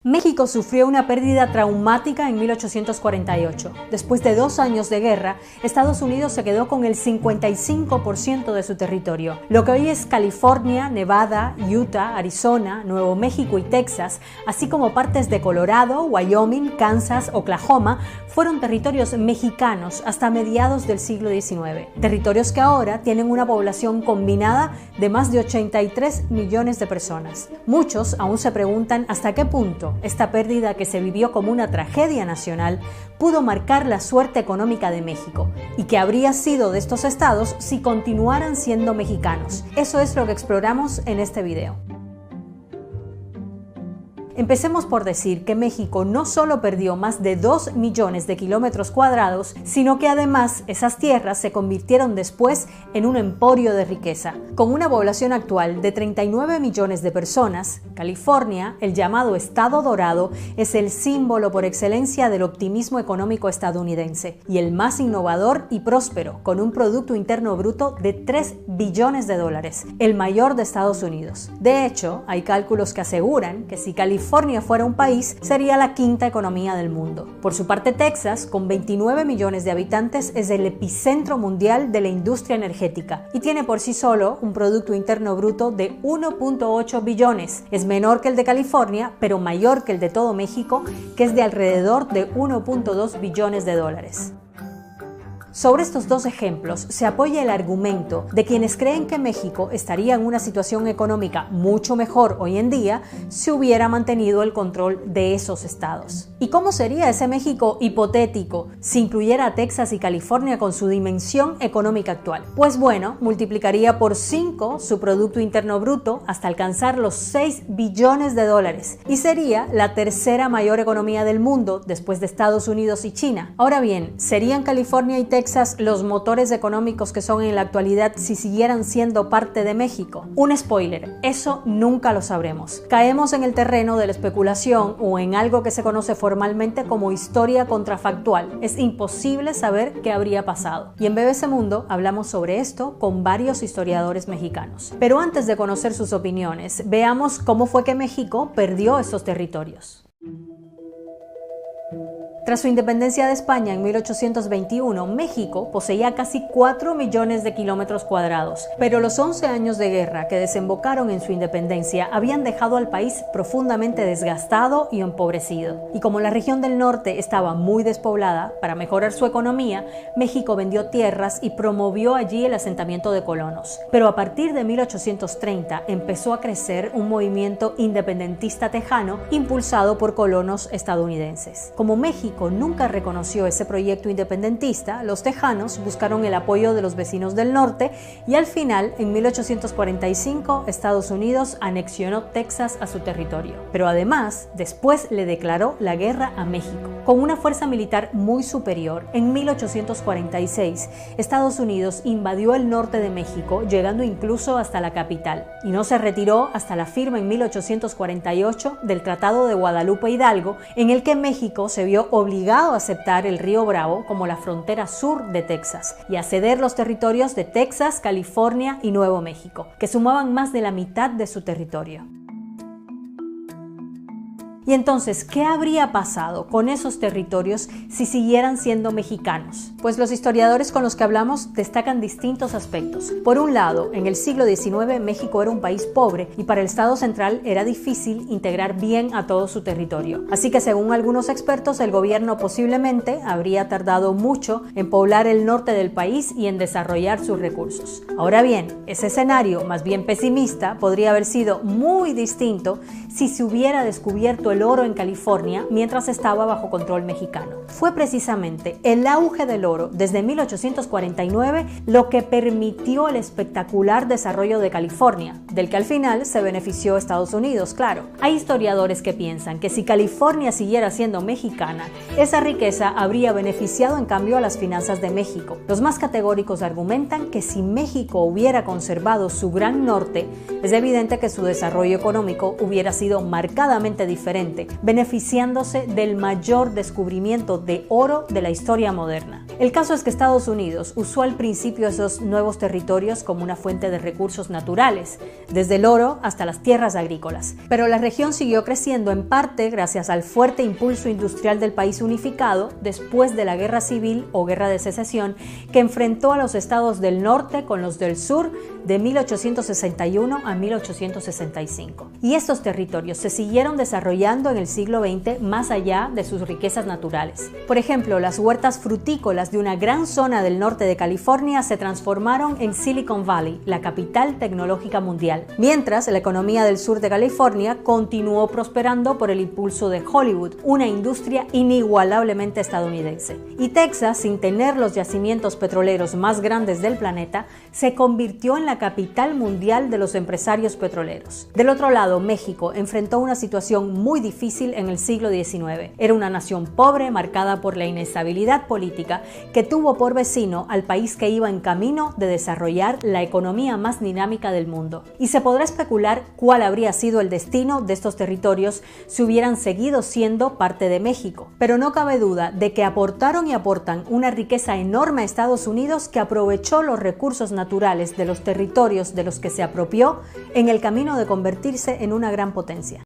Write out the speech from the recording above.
México sufrió una pérdida traumática en 1848. Después de 2 años de guerra, Estados Unidos se quedó con el 55% de su territorio. Lo que hoy es California, Nevada, Utah, Arizona, Nuevo México y Texas, así como partes de Colorado, Wyoming, Kansas, Oklahoma, fueron territorios mexicanos hasta mediados del siglo XIX. Territorios que ahora tienen una población combinada de más de 83 millones de personas. Muchos aún se preguntan hasta qué punto esta pérdida, que se vivió como una tragedia nacional, pudo marcar la suerte económica de México y qué habría sido de estos estados si continuaran siendo mexicanos. Eso es lo que exploramos en este video. Empecemos por decir que México no solo perdió más de 2 millones de kilómetros cuadrados, sino que además esas tierras se convirtieron después en un emporio de riqueza. Con una población actual de 39 millones de personas, California, el llamado Estado Dorado, es el símbolo por excelencia del optimismo económico estadounidense y el más innovador y próspero, con un Producto Interno Bruto de 3 billones de dólares, el mayor de Estados Unidos. De hecho, hay cálculos que aseguran que si California fuera un país, sería la quinta economía del mundo. Por su parte, Texas, con 29 millones de habitantes, es el epicentro mundial de la industria energética y tiene por sí solo un Producto Interno Bruto de 1.8 billones. Es menor que el de California, pero mayor que el de todo México, que es de alrededor de 1.2 billones de dólares. Sobre estos dos ejemplos se apoya el argumento de quienes creen que México estaría en una situación económica mucho mejor hoy en día si hubiera mantenido el control de esos estados. ¿Y cómo sería ese México hipotético si incluyera a Texas y California con su dimensión económica actual? Pues bueno, multiplicaría por 5 su Producto Interno Bruto hasta alcanzar los 6 billones de dólares y sería la tercera mayor economía del mundo después de Estados Unidos y China. Ahora bien, ¿serían California y Texas los motores económicos que son en la actualidad si siguieran siendo parte de México? Un spoiler, eso nunca lo sabremos. Caemos en el terreno de la especulación o en algo que se conoce formalmente como historia contrafactual. Es imposible saber qué habría pasado. Y en BBC Mundo hablamos sobre esto con varios historiadores mexicanos. Pero antes de conocer sus opiniones, veamos cómo fue que México perdió estos territorios. Tras su independencia de España en 1821, México poseía casi 4 millones de kilómetros cuadrados, pero los 11 años de guerra que desembocaron en su independencia habían dejado al país profundamente desgastado y empobrecido. Y como la región del norte estaba muy despoblada, para mejorar su economía, México vendió tierras y promovió allí el asentamiento de colonos. Pero a partir de 1830 empezó a crecer un movimiento independentista tejano impulsado por colonos estadounidenses. Como México nunca reconoció ese proyecto independentista, los tejanos buscaron el apoyo de los vecinos del norte y al final, en 1845, Estados Unidos anexionó Texas a su territorio. Pero además, después le declaró la guerra a México. Con una fuerza militar muy superior, en 1846, Estados Unidos invadió el norte de México, llegando incluso hasta la capital. Y no se retiró hasta la firma en 1848 del Tratado de Guadalupe Hidalgo, en el que México se vio obligado a aceptar el río Bravo como la frontera sur de Texas y a ceder los territorios de Texas, California y Nuevo México, que sumaban más de la mitad de su territorio. Y entonces, ¿qué habría pasado con esos territorios si siguieran siendo mexicanos? Pues los historiadores con los que hablamos destacan distintos aspectos. Por un lado, en el siglo XIX México era un país pobre y para el Estado central era difícil integrar bien a todo su territorio. Así que según algunos expertos, el gobierno posiblemente habría tardado mucho en poblar el norte del país y en desarrollar sus recursos. Ahora bien, ese escenario más bien pesimista podría haber sido muy distinto si se hubiera descubierto el oro en California mientras estaba bajo control mexicano. Fue precisamente el auge del oro desde 1849 lo que permitió el espectacular desarrollo de California, del que al final se benefició Estados Unidos, claro. Hay historiadores que piensan que si California siguiera siendo mexicana, esa riqueza habría beneficiado en cambio a las finanzas de México. Los más categóricos argumentan que si México hubiera conservado su gran norte, es evidente que su desarrollo económico hubiera sido marcadamente diferente, beneficiándose del mayor descubrimiento de oro de la historia moderna. El caso es que Estados Unidos usó al principio esos nuevos territorios como una fuente de recursos naturales, desde el oro hasta las tierras agrícolas. Pero la región siguió creciendo en parte gracias al fuerte impulso industrial del país unificado después de la Guerra Civil o Guerra de Secesión que enfrentó a los estados del norte con los del sur de 1861 a 1865. Y estos territorios se siguieron desarrollando en el siglo XX más allá de sus riquezas naturales. Por ejemplo, las huertas frutícolas de una gran zona del norte de California se transformaron en Silicon Valley, la capital tecnológica mundial, mientras la economía del sur de California continuó prosperando por el impulso de Hollywood, una industria inigualablemente estadounidense. Y Texas, sin tener los yacimientos petroleros más grandes del planeta, se convirtió en la capital mundial de los empresarios petroleros. Del otro lado, México enfrentó una situación muy difícil en el siglo XIX. Era una nación pobre, marcada por la inestabilidad política, que tuvo por vecino al país que iba en camino de desarrollar la economía más dinámica del mundo. Y se podrá especular cuál habría sido el destino de estos territorios si hubieran seguido siendo parte de México. Pero no cabe duda de que aportaron y aportan una riqueza enorme a Estados Unidos, que aprovechó los recursos naturales de los territorios de los que se apropió en el camino de convertirse en una gran potencia.